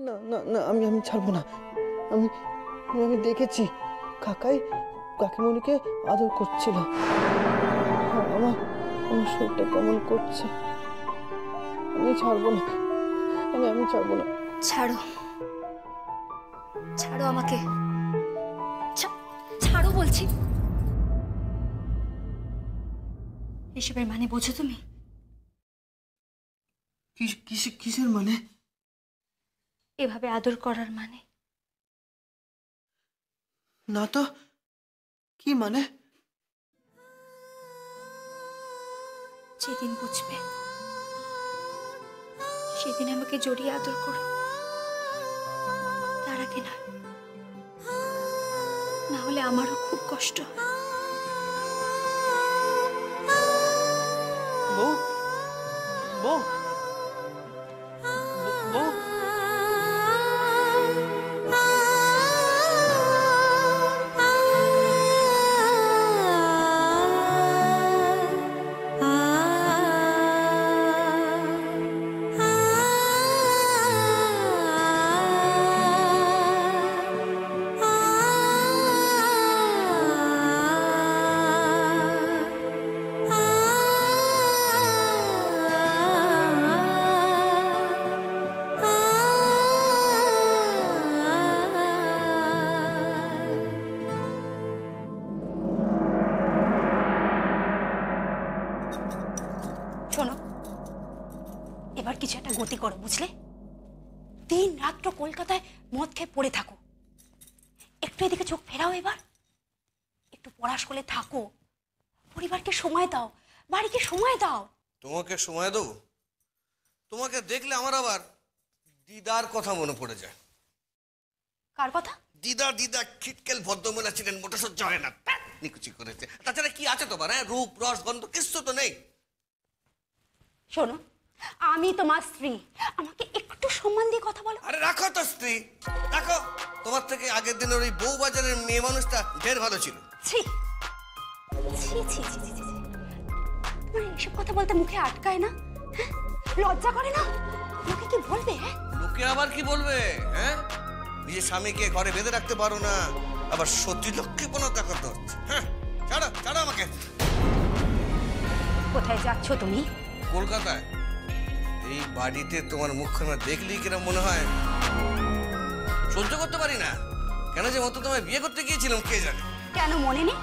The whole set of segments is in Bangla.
না না না, আমি আমি ছাড়বো না। আমি আমি দেখেছি কাকাই কাকিমণিকে আদর করছিল। আমার আমার শরীরটা কেমন করছে। আমি ছাড়বো না, আমি ছাড়বো না। ছাড়ো, ছাড়ো আমাকে, ছাড়ো বলছি। এসবের মানে বোঝো তুমি? কিসের মানে? এভাবে আদর করার মানে। না তো, কি মানে? যেদিন বুঝবে সেদিন আমাকে জড়িয়ে আদর করো, তার আগে নয়। না হলে আমারও খুব কষ্ট হয়। বউ, বউ, বউ। শোনো, এবার কিছু একটা গতি করো, বুঝলে? দিন রাত্র কলকাতায় মদ খেয়ে পড়ে থাকো, একটু এদিকে চোখ ফেরাও। এবার একটু পড়াশোনায় থাকো, পরিবারকে সময় দাও, বাড়িকে সময় দাও। তোমাকে সময় দেবো? তোমাকে দেখলে আমার আবার দিদার কথা মনে পড়ে যায়। কার কথা? দিদা, দিদা খিটকেল ভদ্রমহিলা ছিলেন, মোটা সহ্য হয় না, নিকুচি করেছে। তাছাড়া কি আছে তোমার? হ্যাঁ, রূপ রস গন্ধ কিছু তো নেই। শোনো, আমি তোমার স্ত্রী, আমাকে একটু সম্মান দিয়ে কথা বলো। আরে রাখো তো স্ত্রী, রাখো। তোমার থেকে আগের দিনের ওই বউবাজারের মেয়ে মানুষটা ঢের ভালো ছিল। ছি ছি ছি ছি ছি ছি। তোমার এসব কথা বলতে মুখে আটকায় না? হ্যাঁ, লজ্জা করে না? লোকে কি বলবে? হ্যাঁ, লোকে আবার কি বলবে? হ্যাঁ, নিজের স্বামীকে ঘরে বেঁধে রাখতে পারো না, আবার সত্যি লক্ষ্মীপনা দেখাতে হচ্ছে। হ্যাঁ, ছাড়ো ছাড়ো আমাকে। কোথায় যাচ্ছ তুমি? কলকাতায়। এই বাড়িতে তোমার মুখখানা দেখলেই কিরম মনে হয় সহ্য করতে পারি না। কেন যে মতো তোমায় বিয়ে করতে গিয়েছিলাম কে জানে। কেন মনে নেই?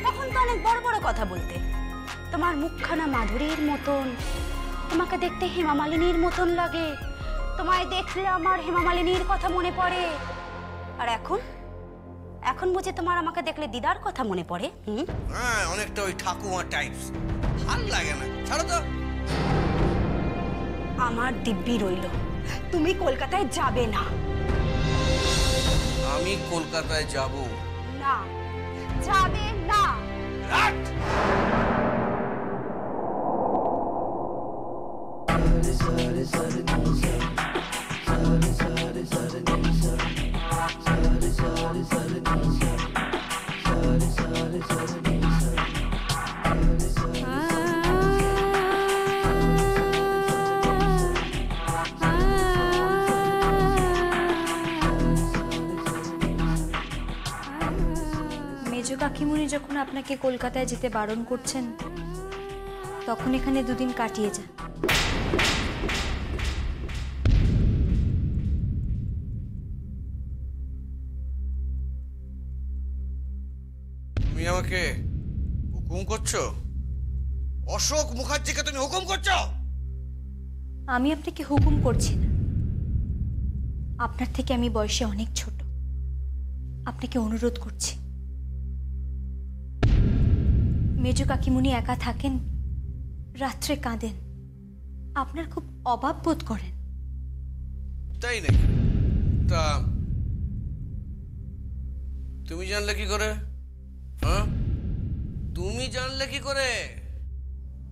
তখন তো অনেক বড় বড় কথা বলতে। তোমার মুখখানা মাধুরীর মতন, তোমাকে দেখতে হেমা মালিনীর মতন লাগে। তোমায় দেখলে আমার হেমা মালিনীর কথা মনে পড়ে। আর এখন এখন বুঝি তোমার আমাকে দেখলে দিদার কথা মনে পড়ে? হ্যাঁ, অনেকটা ওই ঠাকুমা টাইপস। ভাল লাগে না, ছাড়ো তো। আমার দিব্যি রইল, তুমি কলকাতায় যাবে না। আমি কলকাতায় যাব না, যাবে না। মেজো কাকিমুনি যখন আপনাকে কলকাতায় যেতে বারণ করছেন, তখন এখানে দুদিন কাটিয়ে যান। তুমি আমাকে হুকুম করছো? অশোক মুখার্জিকে তুমি হুকুম করছো? আমি আপনাকে হুকুম করছি না, আপনার থেকে আমি বয়সে অনেক ছোট। আপনাকে অনুরোধ করছি, মেজো কাকিমুনি একা থাকেন, রাত্রে কাঁদেন, আপনার খুব অভাব বোধ করেন। তাই নাকি? তা তুমি জানলে কি করে? হ্যাঁ, তুমি জানলে কি করে?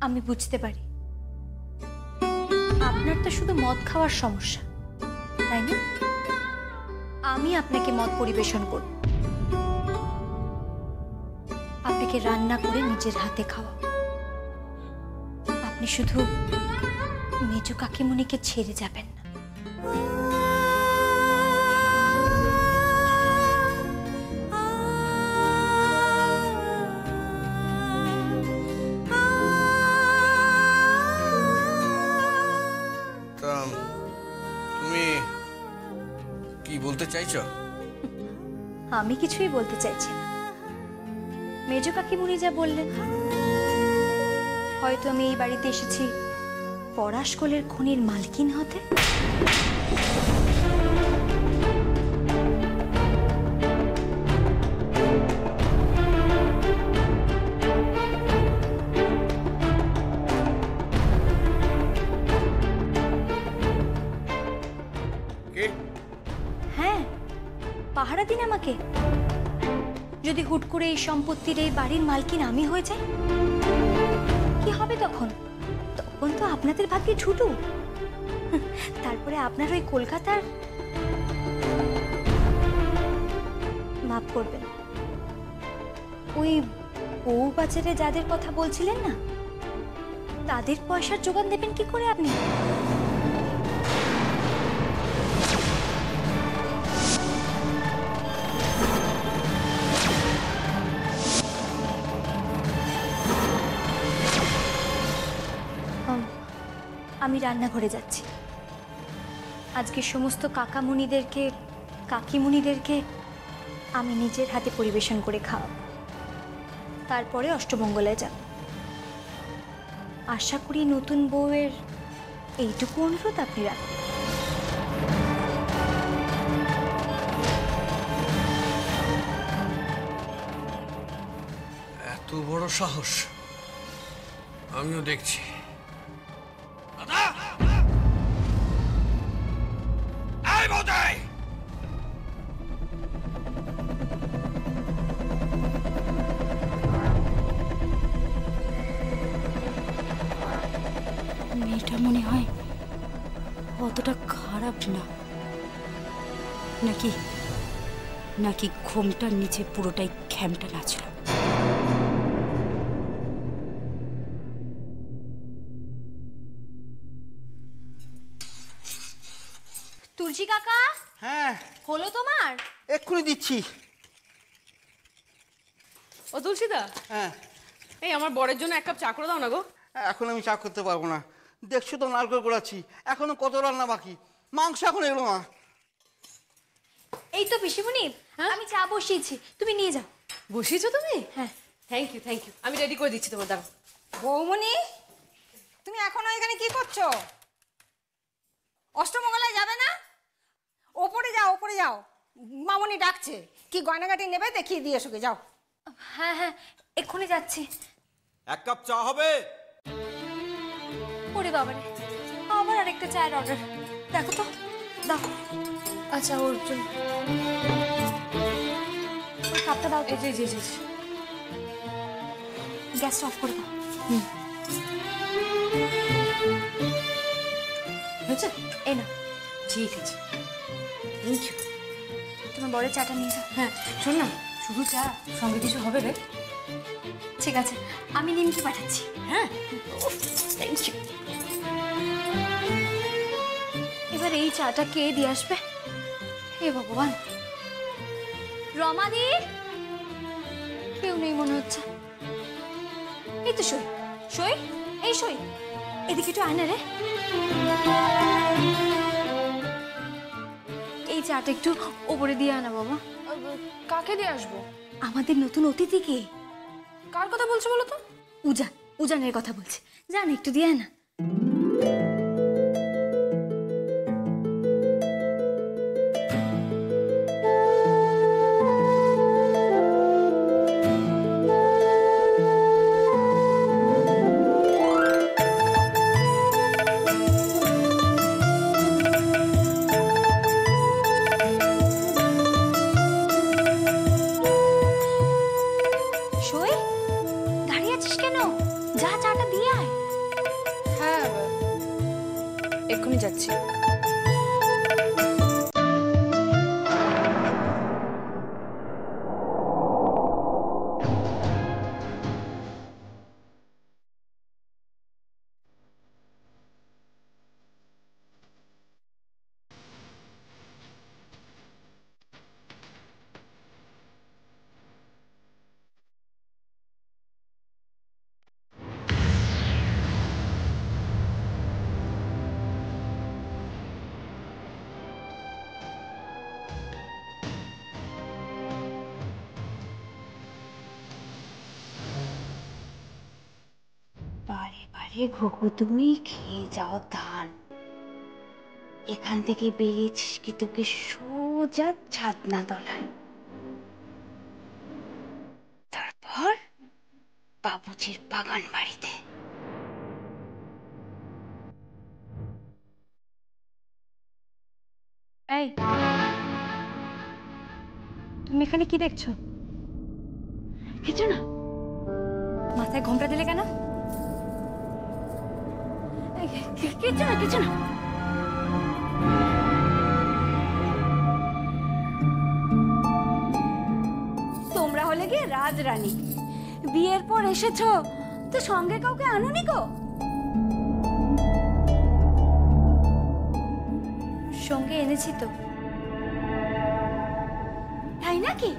আমি বুঝতে পারি আপনার তো শুধু মদ খাওয়ার সমস্যা, তাই না? আমি আপনাকে মদ পরিবেশন করব, আপনাকে রান্না করে নিজের হাতে খাওয়া। আপনি শুধু মেজো কাকিমুনিকে ছেড়ে যাবেন না। কি বলতে চাইছো? আমি কিছুই বলতে চাইছি না। মেজ কাকিমুনি যা বললেন, হয়তো আমি এই বাড়িতে এসেছি পরাশকলের খনির মালকিন হতে। হ্যাঁ, পাহারা দিন আমাকে। যদি হুট করে এই সম্পত্তির এই বাড়ির মালকিন আমি হয়ে যাই, কি হবে তখন? তখন তো আপনাদের ভাগ্যে ছুটু। তারপরে আপনার ওই কলকাতার, মাফ করবেন, ওই বউ বাজারে যাদের কথা বলছিলেন না, তাদের পয়সার যোগান দেবেন কি করে আপনি? আমি রান্নাঘরে যাচ্ছি। আজকে সমস্ত কাকামুনিদেরকে, কাকিমুনিদেরকে আমি নিজের হাতে পরিবেশন করে খাওয়াব। তারপরে অষ্টমঙ্গলায় যাব। আশা করি নতুন বউয়ের এইটুকু অনুরোধ আপনি রাখবেন। এত বড় সাহস! আমিও দেখছি। দাদা! এই বোধাই! মেয়েটা মনে হয় অতটা খারাপ না, নাকি নাকি ঘোমটার নিচে পুরোটাই খ্যামটা নাচল। তুলসী কাকা, হ্যাঁ, হলো তোমার? এক্ষুনি দিচ্ছি। ও তুলসীদা, হ্যাঁ, এই আমার বরের জন্য এক কাপ চা করে দাও না গো। এখন আমি চা করতে পারবো না। দেখছো তো নারকেল গোড়াচ্ছি, এখনো কত রান্না বাকি। মাংস এখন এলো না। এই তো পিসিমণি, আমি চা বসিয়েছি, তুমি নিয়ে যাও। বসিয়েছো তুমি? হ্যাঁ। Thank you, thank you. আমি রেডি করে দিচ্ছি তোমার, দাঁড়াও। বৌমণি, তুমি এখনো এখানে কি করছো? অষ্টমঙ্গলায় যাবে না? ওপরে যাও, ওপরে যাও, মামনি ডাকছে। কি গয়নাগাটি নেবে দেখিয়ে দিয়ে এসো গে, যাও। হ্যাঁ হ্যাঁ, এক্ষুনি যাচ্ছি। এক কাপ চা হবে? ওরে বাবারে, আবার আরেকটা চায়ের অর্ডার। দেখো তো, দাও। আচ্ছা, ওর জন্য ওই কাপটা দাও তো। এই যে জি জি, গ্যাসটা অফ করে দাও। হয়েছে? এই না, ঠিক আছে, থ্যাংক ইউ। তোমার বড় চাটা নিয়ে যাও। হ্যাঁ শোন না, শুধু চা, সঙ্গে কিছু হবে রে? ঠিক আছে, আমি নিমকি পাঠাচ্ছি। হ্যাঁ, থ্যাংক ইউ। এবার এই চাটা কে দিয়ে আসবে? হে ভগবান, রমাদি, কেউ নেই মনে হচ্ছে। এই তো সই, সই, এই সই, এদিকে একটু আয় না রে। এই চাটা একটু ওপরে দিয়ে আনা বাবা। কাকে দিয়ে আসবো? আমাদের নতুন অতিথিকে। কার কথা বলছো বলো তো? উজান, উজানের কথা বলছে। জান, একটু দিয়ে আয় না। সই, দাঁড়িয়ে আছিস কেন? যা, চাটা দিয়ে আয়। হে ঘুঘু, তুমি খেয়ে যাও ধান। এখান থেকে বেরিয়েছিস কি তোকে সোজা ছাদনা তলায়, তারপর বাবুজির বাগান বাড়িতে। এই, তুমি এখানে কি দেখছো? কিছু না। মাথায় ঘোমটা দিলে কেন? কিছু না, কিছু না। তোমরা হলে গিয়ে রাজরানী, বিয়ের পর এসেছো তো সঙ্গে কাউকে আনোনি গো? সঙ্গে এনেছি তো। তাই নাকি?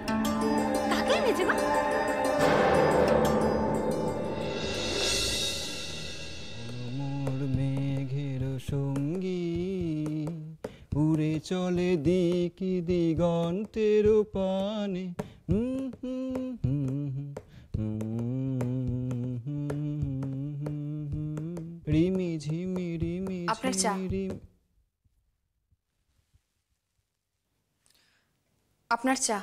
কাকে এনেছে গো? মোর মেঘের সঙ্গী উড়ে চলে দিক দিগন্তের পানে। রিমি ঝিমি রিমি আপনার চা। ঝিমি আপনার চা।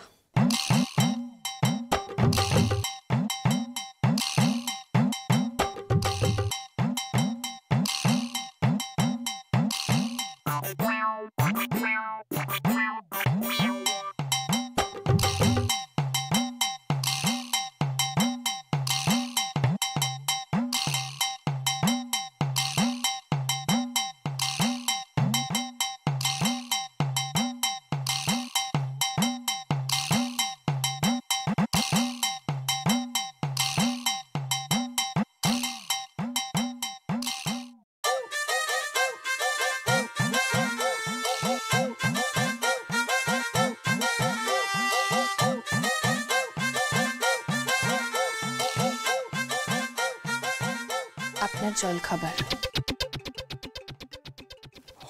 আপনার জল খাবার।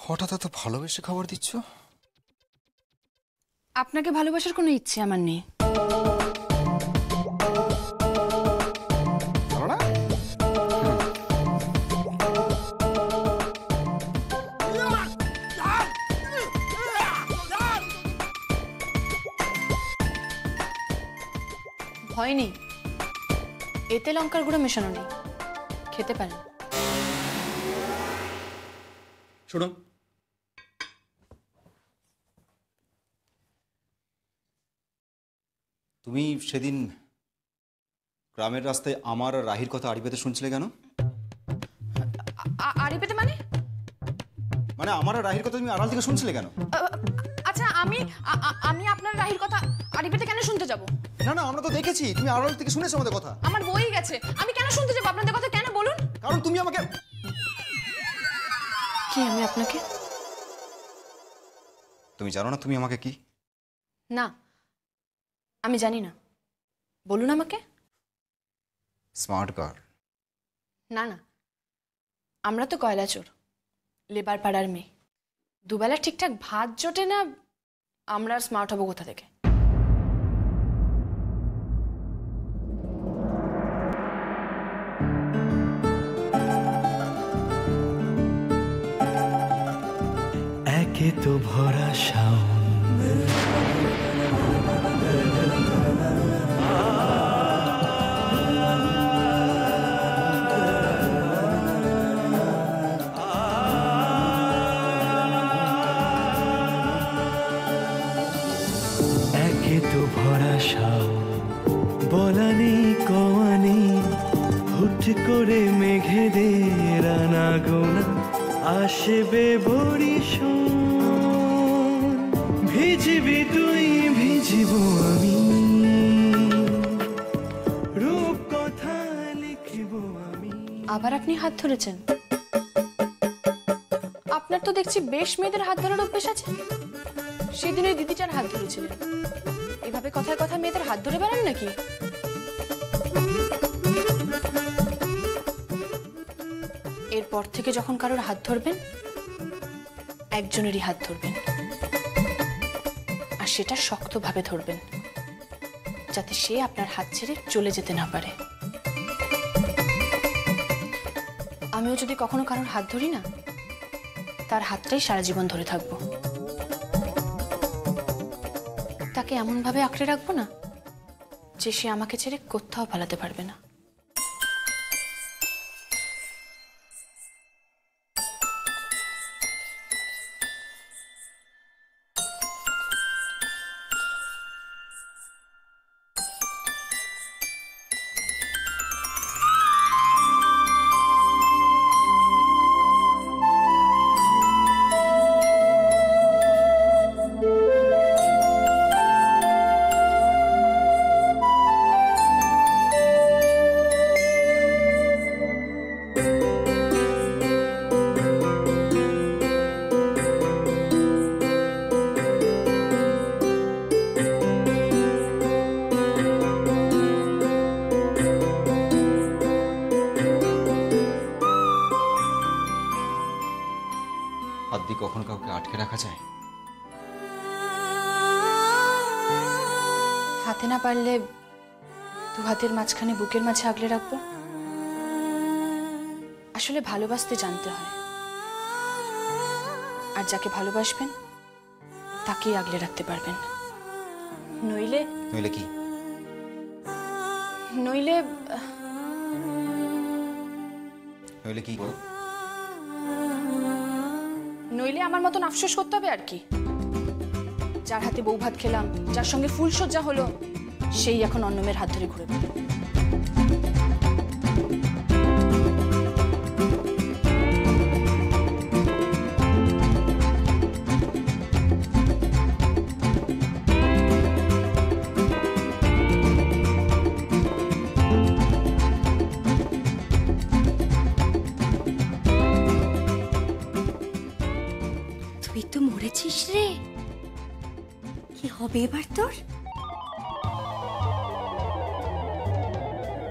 হঠাৎ এত ভালোবেসে খবর দিচ্ছ? আপনাকে ভালোবাসার কোনো ইচ্ছে আমার নেই। জানো না? ভয় নেই, এতে লঙ্কার গুঁড়ো মেশানো নেই, খেতে পারেন। শোনো, তুমি সেদিন গ্রামের রাস্তায় আমার আর রাহির কথা আড়ি পেতে শুনছিলে কেন? আড়ি পেতে মানে? মানে আমার আর রাহির কথা তুমি আড়াল থেকে শুনছিলে কেন? আচ্ছা, আমি আপনার রাহির কথা আড়ি পেতে কেন শুনতে যাব? না না, আমরা তো দেখেছি তুমি আড়াল থেকে শুনেছো আমাদের কথা। আমার বই গেছে, আমি কেন শুনতে যাবো আপনাদের কথা? কেন বলুন? কারণ তুমি আমাকে... কি আমি আপনাকে? তুমি জানো না তুমি আমাকে কি? না, আমি জানি না। বলুন আমাকে। Smart girl. না না, আমরা তো কয়লা চোর, লেবার পাড়ার মেয়ে। দুবেলা ঠিকঠাক ভাত জোটে না, আমরা আর স্মার্ট হবো কোথা থেকে? একে তো ভরা শাওন, একে তো ভরা শাওন, বলা নেই কওয়া নেই, হুট করে মেঘেদের আনাগোনা আসবে বরিশান। ভিজবি তুই, ভিজব আমি, রূপ কথা লিখব আমি। আবার আপনি হাত ধরেছেন? আপনার তো দেখছি বেশ মেয়েদের হাত ধরার অভ্যেস আছে। সেদিন ওই দিদিটার হাত ধরেছিলেন। এভাবে কথায় কথা মেয়েদের হাত ধরে বেড়ান নাকি? এরপর থেকে যখন কারোর হাত ধরবেন, একজনেরই হাত ধরবেন, আর সেটা শক্তভাবে ধরবেন, যাতে সে আপনার হাত ছেড়ে চলে যেতে না পারে। আমি আমিও যদি কখনো কারোর হাত ধরি না, তার হাতটাই সারা জীবন ধরে থাকবো। তাকে এমনভাবে আঁকড়ে রাখবো না যে সে আমাকে ছেড়ে কোথাও পালাতে পারবে না। হাত দিয়ে কখনো কাউকে আটকে রাখা যায়? হাতে না পারলে দু হাতের মাঝখানে বুকের মাঝে আগলে রাখবো। আসলে ভালোবাসতে জানতে হয়, আর যাকে ভালোবাসবেন তাকেই আগলে রাখতে পারবেন। নইলে নইলে কি? নইলে নইলে কি? নইলে আমার মতন আফসোস করতে হবে আর কি। যার হাতে বউ ভাত খেলাম, যার সঙ্গে ফুলসজ্জা হলো, সেই এখন অন্য মেয়ের হাত ধরে ঘুরে বেড়াবে। তুই তো মরেছিস রে, কি হবে এবার তোর?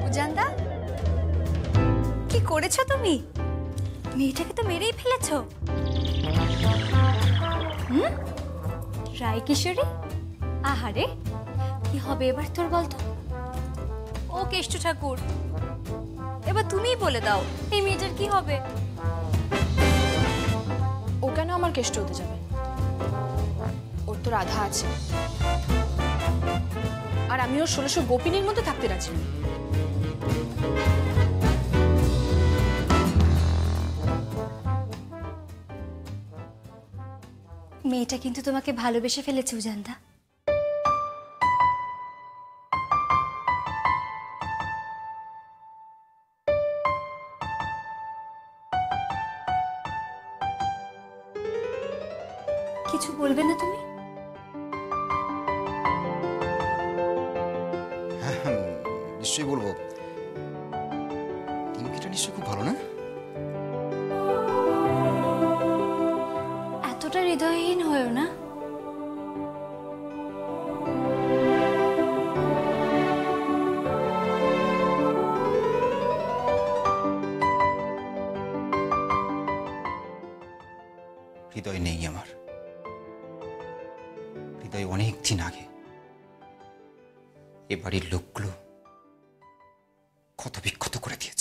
উজানদা, কি করেছো তুমি? মেয়েটাকে তো মেরেই ফেলেছো। রায় কিশোরী, আহারে কি হবে এবার তোর বলতো? ও কেষ্ট ঠাকুর, এবার তুমিই বলে দাও এই মেয়েটার কি হবে? ও কেন আমার কেষ্ট হতে যাবে? ওর তো রাধা আছে, আর আমি ওর 1600 গোপিনীর মধ্যে থাকতে রাজি। মেয়েটা কিন্তু তোমাকে ভালোবেসে ফেলেছে উজানদা। কিছু বলবে না তুমি? হ্যাঁ, নিশ্চয়ই বলবো। টিমকিটা নিশ্চয়ই খুব ভালো, না? এতটা হৃদয়হীন হয়েও না। হৃদয় নেই আমার। হৃদয় অনেক দিন আগে এ বাড়ির লোকগুলো ক্ষত বিক্ষত করে দিয়েছে।